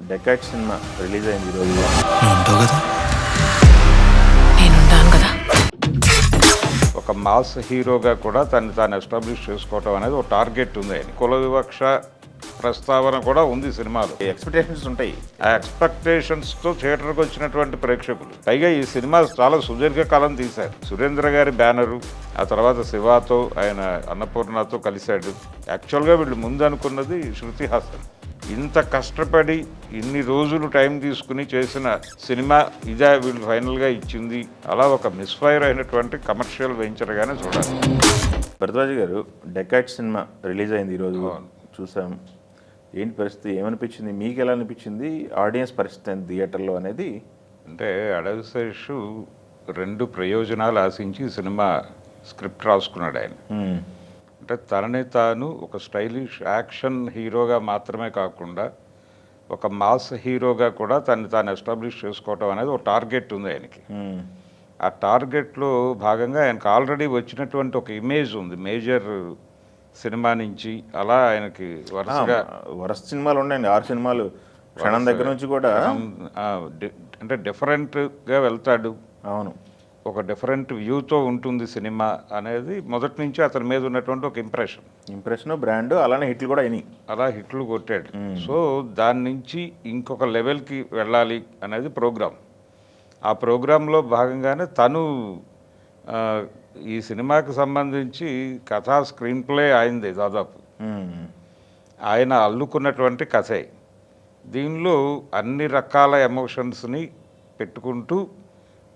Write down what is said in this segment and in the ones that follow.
డెకాట్ cinema release అయింది ఈరోజు. ఉంటావు కదా. నేనుంటాను కదా. ఒక మాస్ హీరోగా కూడా తను తాను ఎస్టాబ్లిష్ చేసుకోవటం అనేది ఒక టార్గెట్ ఉంది ఆయన. కుల వివక్ష ప్రస్తావన కూడా ఉంది సినిమాలో. ఎక్స్పెక్టేషన్స్ ఉంటాయి. ఆ ఎక్స్పెక్టేషన్స్తో థియేటర్కి వచ్చినటువంటి ప్రేక్షకులు. పైగా ఈ సినిమా చాలా సుదీర్ఘకాలం తీశారు. సురేంద్ర గారి బ్యానరు, ఆ తర్వాత శివాతో ఆయన అన్నపూర్ణతో కలిశాడు. యాక్చువల్గా వీళ్ళు ముందు అనుకున్నది శృతి హాసన్. ఇంత కష్టపడి ఇన్ని రోజులు టైం తీసుకుని చేసిన సినిమా ఇదే వీళ్ళు ఫైనల్గా ఇచ్చింది. అలా ఒక మిస్ఫైర్ అయినటువంటి కమర్షియల్ వెంచర్గానే చూడాలి. భరద్వాజ్ గారు, డెకాట్ సినిమా రిలీజ్ అయింది ఈరోజు, చూసాం. ఏంటి పరిస్థితి, ఏమనిపించింది మీకు? ఎలా అనిపించింది ఆడియన్స్ పరిస్థితి ఎంత థియేటర్లో అనేది? అంటే అడవిశేషు 2 ప్రయోజనాలు ఆశించి సినిమా స్క్రిప్ట్ రాసుకున్నాడు ఆయన. అంటే తనని తాను ఒక స్టైలిష్ యాక్షన్ హీరోగా మాత్రమే కాకుండా ఒక మాస్ హీరోగా కూడా తనని తాను ఎస్టాబ్లిష్ చేసుకోవటం అనేది ఒక టార్గెట్ ఉంది ఆయనకి. ఆ టార్గెట్లో భాగంగా ఆయనకు ఆల్రెడీ వచ్చినటువంటి ఒక ఇమేజ్ ఉంది మేజర్ సినిమా నుంచి. అలా ఆయనకి వరుస సినిమాలు ఉన్నాయండి, 6 సినిమాలు క్షణం దగ్గర నుంచి కూడా. అంటే డిఫరెంట్గా వెళ్తాడు. అవును, ఒక డిఫరెంట్ వ్యూతో ఉంటుంది సినిమా అనేది మొదటి నుంచి అతని మీద ఉన్నటువంటి ఒక ఇంప్రెషన్ బ్రాండ్. అలానే హిట్లు కూడా అయినాయి, అలా హిట్లు కొట్టాడు. సో దాని నుంచి ఇంకొక లెవెల్కి వెళ్ళాలి అనేది ప్రోగ్రామ్. ఆ ప్రోగ్రాంలో భాగంగానే తను ఈ సినిమాకి సంబంధించి కథా స్క్రీన్ ప్లే అయింది దాదాపు. ఆయన అల్లుకున్నటువంటి కథే. దీనిలో అన్ని రకాల ఎమోషన్స్ని పెట్టుకుంటూ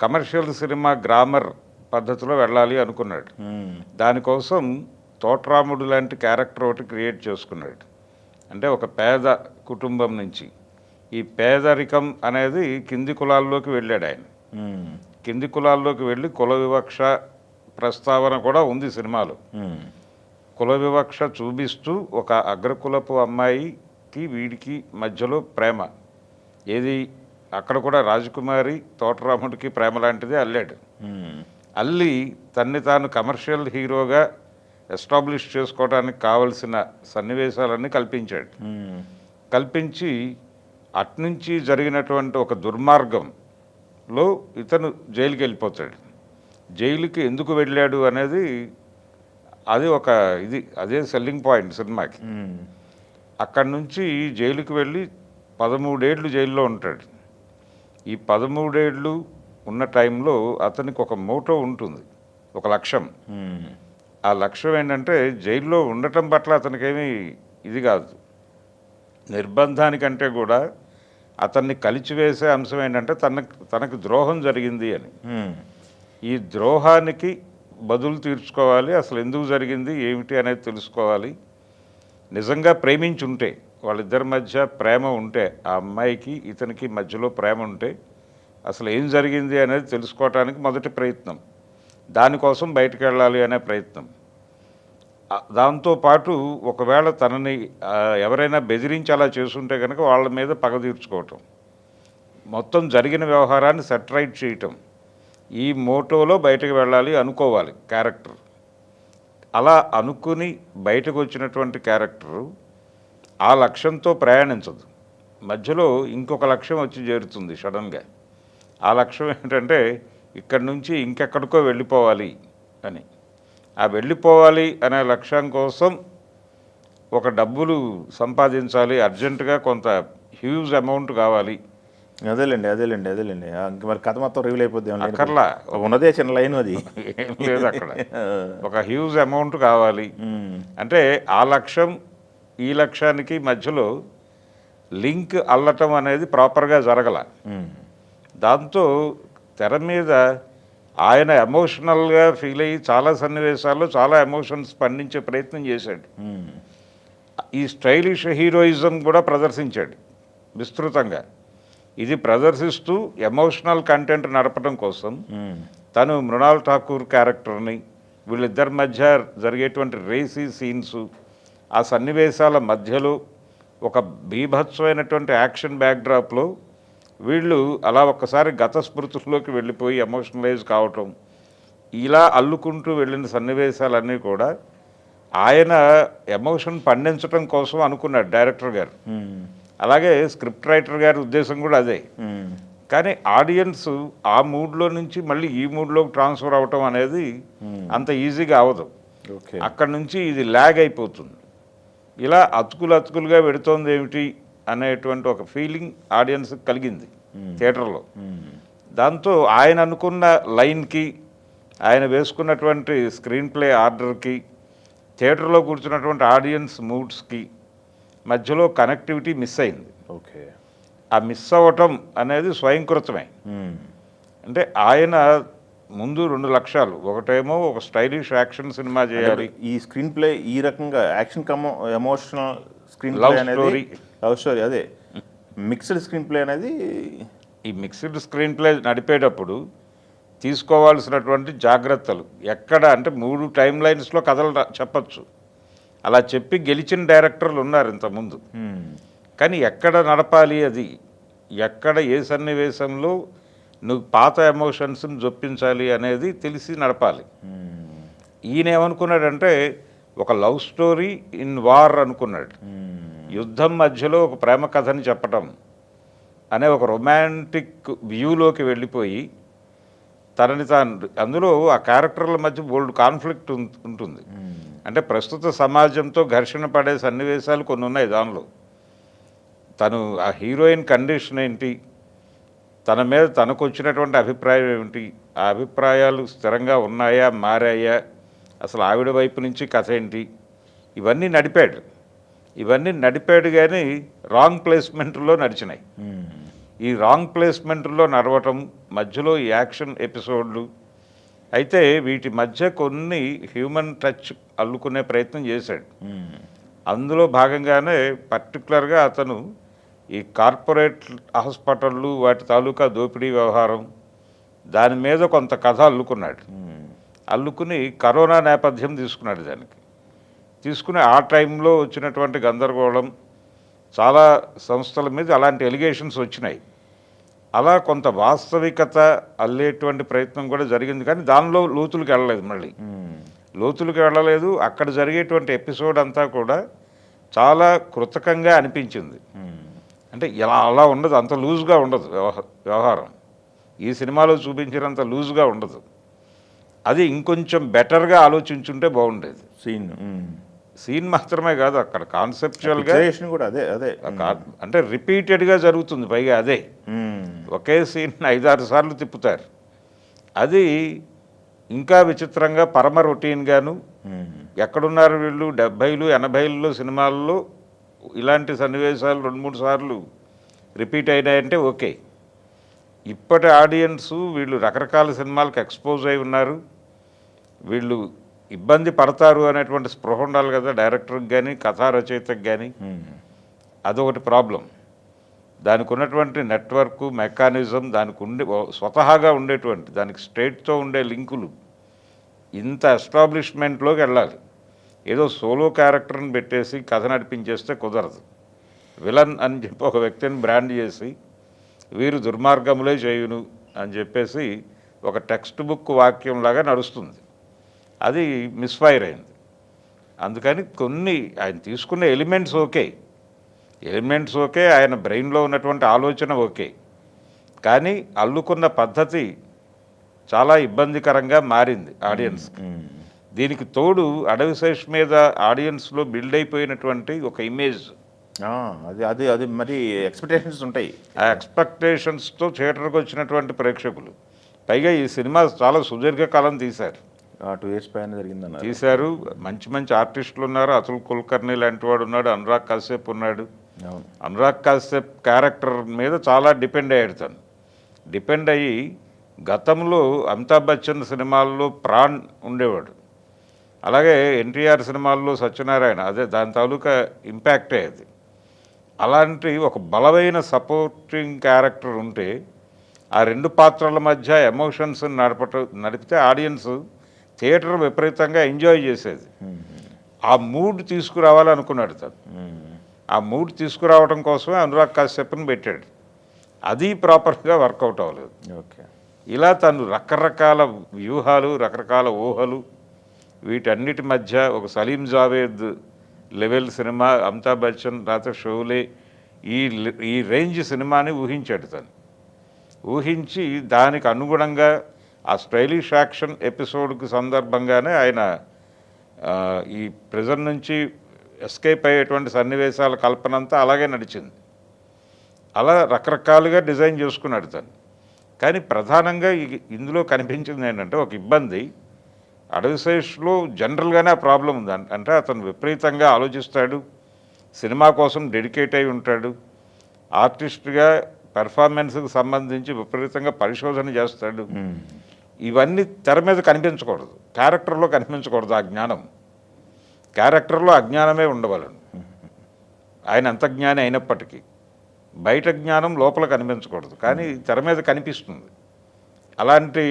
కమర్షియల్ సినిమా గ్రామర్ పద్ధతిలో వెళ్ళాలి అనుకున్నాడు. దానికోసం తోట్రాముడు లాంటి క్యారెక్టర్ ఒకటి క్రియేట్ చేసుకున్నాడు. అంటే ఒక పేద కుటుంబం నుంచి ఈ పేదరికం అనేది కింది కులాల్లోకి వెళ్ళాడు ఆయన. కింది కులాల్లోకి వెళ్ళి కుల వివక్ష ప్రస్తావన కూడా ఉంది సినిమాలో. కుల వివక్ష చూపిస్తూ ఒక అగ్రకులపు అమ్మాయికి వీడికి మధ్యలో ప్రేమ ఏది, అక్కడ కూడా రాజకుమారి తోటరాముడికి ప్రేమ లాంటిది అల్లాడు. అల్లి తన్ని తాను కమర్షియల్ హీరోగా ఎస్టాబ్లిష్ చేసుకోవడానికి కావలసిన సన్నివేశాలన్నీ కల్పించాడు. కల్పించి అట్నుంచి జరిగినటువంటి ఒక దుర్మార్గంలో ఇతను జైలుకి వెళ్ళిపోతాడు. జైలుకి ఎందుకు వెళ్ళాడు అనేది అది ఒక అదే సెల్లింగ్ పాయింట్ సినిమాకి. అక్కడి నుంచి జైలుకి వెళ్ళి 13 ఏళ్ళు జైల్లో ఉంటాడు. ఈ 13 ఏళ్ళు ఉన్న టైంలో అతనికి ఒక మోటో ఉంటుంది, ఒక లక్ష్యం. ఆ లక్ష్యం ఏంటంటే జైల్లో ఉండటం పట్ల అతనికేమీ ఇది కాదు, నిర్బంధానికంటే కూడా అతన్ని కలిచివేసే అంశం ఏంటంటే తనకు ద్రోహం జరిగింది అని. ఈ ద్రోహానికి బదులు తీర్చుకోవాలి, అసలు ఎందుకు జరిగింది ఏమిటి అనేది తెలుసుకోవాలి. నిజంగా ప్రేమించుంటే, వాళ్ళిద్దరి మధ్య ప్రేమ ఉంటే, ఆ అమ్మాయికి ఇతనికి మధ్యలో ప్రేమ ఉంటే అసలు ఏం జరిగింది అనేది తెలుసుకోవటానికి మొదటి ప్రయత్నం. దానికోసం బయటకు వెళ్ళాలి అనే ప్రయత్నం. దాంతోపాటు ఒకవేళ తనని ఎవరైనా బెదిరించి అలా చేసుంటే కనుక వాళ్ళ మీద పగ తీర్చుకోవటం, మొత్తం జరిగిన వ్యవహారాన్ని సెటరైట్ చేయటం, ఈ మోటోలో బయటకు వెళ్ళాలి అనుకోవాలి క్యారెక్టర్. అలా అనుకుని బయటకు వచ్చినటువంటి క్యారెక్టరు ఆ లక్ష్యంతో ప్రయాణించదు. మధ్యలో ఇంకొక లక్ష్యం వచ్చి చేరుతుంది సడన్గా. ఆ లక్ష్యం ఏంటంటే ఇక్కడి నుంచి ఇంకెక్కడికో వెళ్ళిపోవాలి అని. ఆ వెళ్ళిపోవాలి అనే లక్ష్యం కోసం ఒక డబ్బులు సంపాదించాలి, అర్జెంటుగా కొంత హ్యూజ్ అమౌంట్ కావాలి. అదేలేండి. ఇంక మరి కథ మొత్తం రివీల్ అయిపోద్ది. అక్కర్లా, ఉన్నదే చిన్న లైన్, అది ఏం లేదు అక్కడ. ఒక హ్యూజ్ అమౌంట్ కావాలి అంటే ఆ లక్ష్యం ఈ లక్ష్యానికి మధ్యలో లింక్ అల్లటం అనేది ప్రాపర్గా జరగల. దాంతో తెర మీద ఆయన ఎమోషనల్గా ఫీల్ అయ్యి చాలా సన్నివేశాల్లో చాలా ఎమోషన్స్ పండించే ప్రయత్నం చేశాడు. ఈ స్టైలిష్ హీరోయిజం కూడా ప్రదర్శించాడు విస్తృతంగా. ఇది ప్రదర్శిస్తూ ఎమోషనల్ కంటెంట్ నడపడం కోసం తను మృణాల్ ఠాకూర్ క్యారెక్టర్ని, వీళ్ళిద్దరి మధ్య జరిగేటువంటి రేసీ సీన్స్, ఆ సన్నివేశాల మధ్యలో ఒక బీభత్సమైనటువంటి యాక్షన్ బ్యాక్డ్రాప్లో వీళ్ళు అలా ఒక్కసారి గత స్మృతుల్లోకి వెళ్ళిపోయి ఎమోషనలైజ్ కావటం, ఇలా అల్లుకుంటూ వెళ్ళిన సన్నివేశాలన్నీ కూడా ఆయన ఎమోషన్ పండించడం కోసం అనుకున్నాడు డైరెక్టర్ గారు. అలాగే స్క్రిప్ట్ రైటర్ గారి ఉద్దేశం కూడా అదే. కానీ ఆడియన్స్ ఆ మూడ్లో నుంచి మళ్ళీ ఈ మూడ్లోకి ట్రాన్స్ఫర్ అవటం అనేది అంత ఈజీగా అవ్వదు. ఓకే. అక్కడ నుంచి ఇది ల్యాగ్ అయిపోతుంది. ఇలా అతుకులుగా పెడుతోంది ఏమిటి అనేటువంటి ఒక ఫీలింగ్ ఆడియన్స్కి కలిగింది థియేటర్లో. దాంతో ఆయన అనుకున్న లైన్కి, ఆయన వేసుకున్నటువంటి స్క్రీన్ ప్లే ఆర్డర్కి, థియేటర్లో కూర్చున్నటువంటి ఆడియన్స్ మూడ్స్కి మధ్యలో కనెక్టివిటీ మిస్ అయింది. ఓకే. ఆ మిస్ అవ్వటం అనేది స్వయంకృతమే. అంటే ఆయన ముందు 2 లక్ష్యాలు. ఒకటేమో ఒక స్టైలిష్ యాక్షన్ సినిమా చేయాలి, ఈ స్క్రీన్ ప్లే ఈ రకంగా action come emotional screen Love play అనేది, story. లవ్ స్టోరీ, అదే మిక్స్డ్ స్క్రీన్ ప్లే అనేది. ఈ మిక్స్డ్ స్క్రీన్ ప్లే నడిపేటప్పుడు తీసుకోవాల్సినటువంటి జాగ్రత్తలు ఎక్కడ అంటే 3 టైం లైన్స్లో కథలు చెప్పచ్చు. అలా చెప్పి గెలిచిన డైరెక్టర్లు ఉన్నారు ఇంతకుముందు. కానీ ఎక్కడ నడపాలి, అది ఎక్కడ ఏ సన్నివేశంలో నువ్వు పాత ఎమోషన్స్ని జొప్పించాలి అనేది తెలిసి నడపాలి. ఈయన ఏమనుకున్నాడంటే ఒక లవ్ స్టోరీ ఇన్ వార్ అనుకున్నాడు. యుద్ధం మధ్యలో ఒక ప్రేమ కథని చెప్పటం అనే ఒక రొమాంటిక్ వ్యూలోకి వెళ్ళిపోయి తనని తాను, అందులో ఆ క్యారెక్టర్ల మధ్య బోల్డ్ కాన్ఫ్లిక్ట్ ఉంటుంది. అంటే ప్రస్తుత సమాజంతో ఘర్షణ పడే సన్నివేశాలు కొన్ని ఉన్నాయి దానిలో. తను ఆ హీరోయిన్ కండిషన్ ఏంటి, తన మీద తనకు వచ్చినటువంటి అభిప్రాయం ఏమిటి, ఆ అభిప్రాయాలు స్థిరంగా ఉన్నాయా మారాయా, అసలు ఆవిడ వైపు నుంచి కథ ఏంటి, ఇవన్నీ నడిపాడు కానీ రాంగ్ ప్లేస్మెంట్లో నడిచినాయి. ఈ రాంగ్ ప్లేస్మెంట్లో నడవటం, మధ్యలో ఈ యాక్షన్ ఎపిసోడ్లు అయితే వీటి మధ్య కొన్ని హ్యూమన్ టచ్ అల్లుకునే ప్రయత్నం చేశాడు. అందులో భాగంగానే పర్టికులర్గా అతను ఈ కార్పొరేట్ హాస్పిటళ్ళు వాటి తాలూకా దోపిడీ వ్యవహారం దాని మీద కొంత కథ అల్లుకుని కరోనా నేపథ్యం తీసుకున్నాడు. తీసుకుని ఆ టైంలో వచ్చినటువంటి గందరగోళం, చాలా సంస్థల మీద అలాంటి ఎలిగేషన్స్ వచ్చినాయి. అలా కొంత వాస్తవికత అల్లేటువంటి ప్రయత్నం కూడా జరిగింది. కానీ దానిలో లోతులకు వెళ్ళలేదు. అక్కడ జరిగేటువంటి ఎపిసోడ్ అంతా కూడా చాలా కృతకంగా అనిపించింది. అంటే అలా ఉండదు, అంత లూజ్గా ఉండదు వ్యవహారం. ఈ సినిమాలో చూపించినంత లూజ్గా ఉండదు. అది ఇంకొంచెం బెటర్గా ఆలోచించుంటే బాగుండేది. సీన్ మాత్రమే కాదు, అక్కడ కాన్సెప్చువల్గా కూడా అదే అంటే రిపీటెడ్గా జరుగుతుంది. పైగా అదే ఒకే సీన్ 5-6 సార్లు తిప్పుతారు. అది ఇంకా విచిత్రంగా పరమ రొటీన్గాను. ఎక్కడున్నారు వీళ్ళు 70లు 80ల్లో సినిమాల్లో ఇలాంటి సన్నివేశాలు 2-3 సార్లు రిపీట్ అయినాయంటే ఓకే. ఇప్పటి ఆడియన్సు వీళ్ళు రకరకాల సినిమాలకు ఎక్స్పోజ్ అయి ఉన్నారు, వీళ్ళు ఇబ్బంది పడతారు అనేటువంటి స్పృహ ఉండాలి కదా డైరెక్టర్కి కానీ కథా రచయితకి కానీ. అదొకటి ప్రాబ్లం. దానికి ఉన్నటువంటి నెట్వర్క్ మెకానిజం, దానికి స్వతహాగా ఉండేటువంటి దానికి స్టేట్తో ఉండే లింకులు, ఇంత ఎస్టాబ్లిష్మెంట్లోకి వెళ్ళాలి. ఏదో సోలో క్యారెక్టర్ని పెట్టేసి కథ నడిపించేస్తే కుదరదు. విలన్ అని చెప్పి ఒక వ్యక్తిని బ్రాండ్ చేసి వీరు దుర్మార్గములే చేయును అని చెప్పేసి ఒక టెక్స్ట్ బుక్ వాక్యంలాగా నడుస్తుంది. అది మిస్ఫైర్ అయింది. అందుకని కొన్ని ఆయన తీసుకున్న ఎలిమెంట్స్ ఓకే, ఆయన బ్రెయిన్లో ఉన్నటువంటి ఆలోచన ఓకే, కానీ అల్లుకున్న పద్ధతి చాలా ఇబ్బందికరంగా మారింది ఆడియన్స్కి. దీనికి తోడు అడవిశేష్ మీద ఆడియన్స్లో బిల్డ్ అయిపోయినటువంటి ఒక ఇమేజ్, అది మరి ఎక్స్పెక్టేషన్స్ ఉంటాయి. ఆ ఎక్స్పెక్టేషన్స్తో థియేటర్కి వచ్చినటువంటి ప్రేక్షకులు. పైగా ఈ సినిమా చాలా సుదీర్ఘకాలం తీశారు. 2 years పైన జరిగిందన్నారు. తీశారు. మంచి ఆర్టిస్టులు ఉన్నారు. అతుల్ కుల్కర్ని లాంటి వాడు ఉన్నాడు, అనురాగ్ కశ్యప్ ఉన్నాడు. అనురాగ్ కశ్యప్ క్యారెక్టర్ మీద చాలా డిపెండ్ అయ్యి గతంలో అమితాబ్ బచ్చన్ సినిమాల్లో ప్రాణ్ ఉండేవాడు. అలాగే ఎన్టీఆర్ సినిమాల్లో సత్యనారాయణ, అదే దాని తాలూకా ఇంపాక్టే అది. అలాంటి ఒక బలమైన సపోర్టింగ్ క్యారెక్టర్ ఉంటే ఆ 2 పాత్రల మధ్య ఎమోషన్స్ నడిపితే ఆడియన్స్ థియేటర్ విపరీతంగా ఎంజాయ్ చేసేది. ఆ మూడ్ తీసుకురావాలనుకున్నాడు తను. ఆ మూడ్ తీసుకురావడం కోసమే అనురాగ్ కశ్యప్ని పెట్టాడు. అది ప్రాపర్గా వర్కౌట్ అవ్వలేదు. ఓకే. ఇలా తను రకరకాల వ్యూహాలు, రకరకాల ఊహలు, వీటన్నిటి మధ్య ఒక సలీం జావేద్ లెవెల్ సినిమా, అమితాబ్ బచ్చన్ రాత షోలే, ఈ రేంజ్ సినిమాని ఊహించాడు తను. ఊహించి దానికి అనుగుణంగా ఆ స్టైలిష్ యాక్షన్ ఎపిసోడ్కి సందర్భంగానే ఆయన ఈ ప్రిజన్ నుంచి ఎస్కేప్ అయ్యేటువంటి సన్నివేశాల కల్పన అంతా అలాగే నడిచింది. అలా రకరకాలుగా డిజైన్ చేసుకున్నాడు తను. కానీ ప్రధానంగా ఇందులో కనిపించింది ఏంటంటే ఒక ఇబ్బంది. అడవిశేష్లో జనరల్గానే ఆ ప్రాబ్లం ఉంది. అంటే అతను విపరీతంగా ఆలోచిస్తాడు, సినిమా కోసం డెడికేట్ అయి ఉంటాడు, ఆర్టిస్ట్గా పెర్ఫార్మెన్స్కి సంబంధించి విపరీతంగా పరిశోధన చేస్తాడు. ఇవన్నీ తెర మీద కనిపించకూడదు, క్యారెక్టర్లో కనిపించకూడదు. ఆ జ్ఞానం క్యారెక్టర్లో అజ్ఞానమే ఉండవలను. ఆయన అంత జ్ఞాని అయినప్పటికీ బయట జ్ఞానం లోపల కనిపించకూడదు, కానీ తెర మీద కనిపిస్తుంది. అలాంటి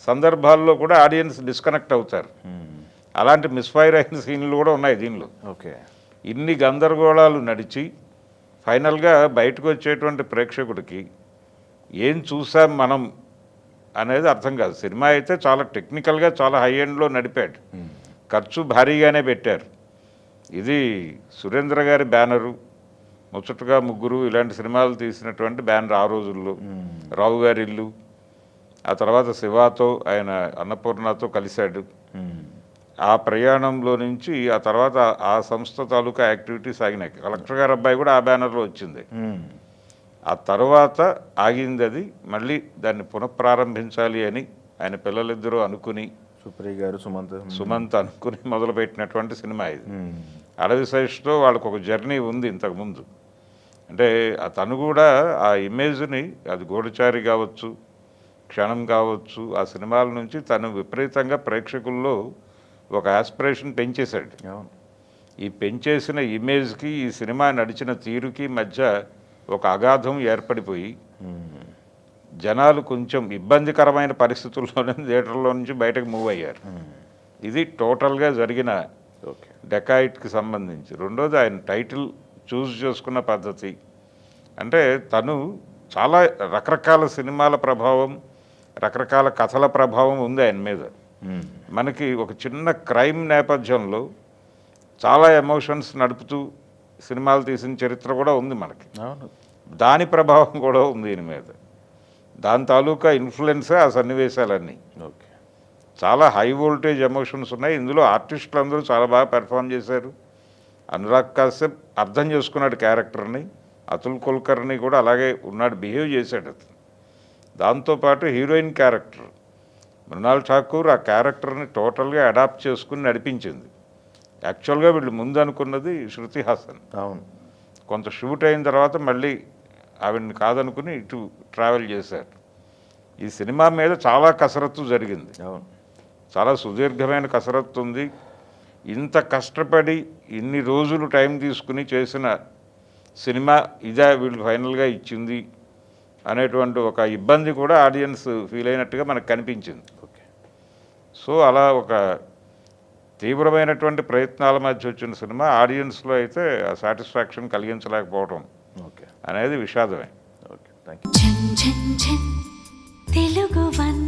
సందర్భాల్లో కూడా ఆడియన్స్ డిస్కనెక్ట్ అవుతారు. అలాంటి మిస్ఫైర్ అయిన సీన్లు కూడా ఉన్నాయి దీనిలో. ఓకే, ఇన్ని గందరగోళాలు నడిచి ఫైనల్గా బయటకు వచ్చేటువంటి ప్రేక్షకుడికి ఏం చూసాం మనం అనేది అర్థం కాదు. సినిమా అయితే చాలా టెక్నికల్గా చాలా హై ఎండ్లో నడిపాడు, ఖర్చు భారీగానే పెట్టారు. ఇది సురేంద్ర గారి బ్యానరు, ముచ్చటగా ముగ్గురు ఇలాంటి సినిమాలు తీసినటువంటి బ్యానర్ ఆ రోజుల్లో. రావు గారి ఇల్లు, ఆ తర్వాత శివాతో ఆయన అన్నపూర్ణతో కలిశాడు. ఆ ప్రయాణంలో నుంచి ఆ తర్వాత ఆ సంస్థ తాలూకా యాక్టివిటీస్ ఆగినాయి. కలెక్టర్ గారి అబ్బాయి కూడా ఆ బ్యానర్లో వచ్చింది. ఆ తర్వాత ఆగింది అది. మళ్ళీ దాన్ని పునఃప్రారంభించాలి అని ఆయన పిల్లలిద్దరూ అనుకుని, సుప్రియ గారు సుమంత్ అనుకుని మొదలుపెట్టినటువంటి సినిమా ఇది. అడవిశేష్లో వాళ్ళకు ఒక జర్నీ ఉంది ఇంతకుముందు. అంటే తను కూడా ఆ ఇమేజ్ని, అది గూఢచారి కావచ్చు, క్షణం కావచ్చు, ఆ సినిమాల నుంచి తను విపరీతంగా ప్రేక్షకుల్లో ఒక ఆస్పిరేషన్ పెంచేశాడు. ఈ పెంచేసిన ఇమేజ్కి ఈ సినిమా నడిచిన తీరుకి మధ్య ఒక అగాధం ఏర్పడిపోయి జనాలు కొంచెం ఇబ్బందికరమైన పరిస్థితుల్లోనే థియేటర్లో నుంచి బయటకు మూవ్ అయ్యారు. ఇది టోటల్గా జరిగిన డెకాయిట్కి సంబంధించి. రెండోది ఆయన టైటిల్ చూస్ చేసుకున్న పద్ధతి. అంటే తను చాలా రకరకాల సినిమాల ప్రభావం, రకరకాల కథల ప్రభావం ఉంది ఆయన మీద. మనకి ఒక చిన్న క్రైమ్ నేపథ్యంలో చాలా ఎమోషన్స్ నడుపుతూ సినిమాలు తీసిన చరిత్ర కూడా ఉంది మనకి. దాని ప్రభావం కూడా ఉంది దీని మీద. దాని తాలూకా ఇన్ఫ్లుయెన్సే ఆ సన్నివేశాలన్నీ. చాలా హై వోల్టేజ్ ఎమోషన్స్ ఉన్నాయి ఇందులో. ఆర్టిస్టులు అందరూ చాలా బాగా పెర్ఫామ్ చేశారు. అనురాగ్ కశ్యప్ అర్థం చేసుకున్నాడు క్యారెక్టర్ని, అతుల్ కుల్కర్ని కూడా అలాగే ఉన్నాడు, బిహేవ్ చేశాడు అతను. దాంతోపాటు హీరోయిన్ క్యారెక్టర్ మృణాల్ ఠాకూర్ ఆ క్యారెక్టర్ని టోటల్గా అడాప్ట్ చేసుకుని నడిపించింది. యాక్చువల్గా వీళ్ళు ముందు అనుకున్నది శృతి హాసన్. అవును, కొంత షూట్ అయిన తర్వాత మళ్ళీ ఆవిడని కాదనుకుని ఇటు ట్రావెల్ చేశారు. ఈ సినిమా మీద చాలా కసరత్తు జరిగింది. అవును, చాలా సుదీర్ఘమైన కసరత్తు ఉంది. ఇంత కష్టపడి ఇన్ని రోజులు టైం తీసుకుని చేసిన సినిమా ఇదే వీళ్ళు ఫైనల్గా ఇచ్చింది అనేటువంటి ఒక ఇబ్బంది కూడా ఆడియన్స్ ఫీల్ అయినట్టుగా మనకు కనిపించింది. సో అలా ఒక తీవ్రమైనటువంటి ప్రయత్నాల మధ్య వచ్చిన సినిమా ఆడియన్స్లో అయితే ఆ సాటిస్ఫాక్షన్ కలిగించలేకపోవడం అనేది విషాదమే. Okay, thank you. Telugu one